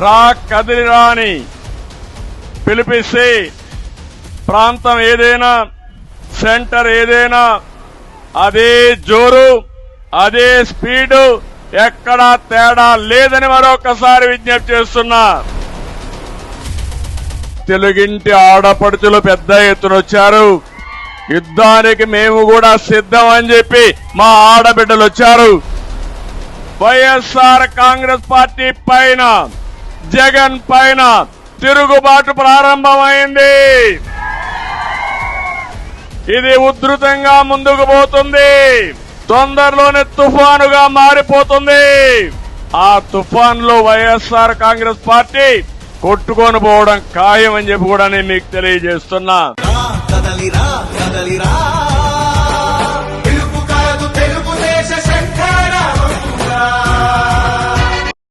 రా కదిలిరా అని పిలిపిస్తే ప్రాంతం ఏదైనా సెంటర్ ఏదైనా అదే జోరు అదే స్పీడు ఎక్కడా తేడా లేదని మరొకసారి విజ్ఞప్తి చేస్తున్నా. తెలుగింటి ఆడపడుచులు పెద్ద ఎత్తున వచ్చారు. యుద్ధానికి మేము కూడా సిద్ధం అని చెప్పి మా ఆడబిడ్డలు వచ్చారు. వైఎస్ఆర్ కాంగ్రెస్ పార్టీ పైన జగన్ పైన తిరుగుబాటు ప్రారంభమైంది. ఇది ఉధృతంగా ముందుకు పోతుంది. తొందరలోనే తుఫానుగా మారిపోతుంది. ఆ తుఫాన్లో వైఎస్ఆర్ కాంగ్రెస్ పార్టీ కొట్టుకొని పోవడం ఖాయం అని చెప్పి కూడా నేను మీకు తెలియజేస్తున్నా.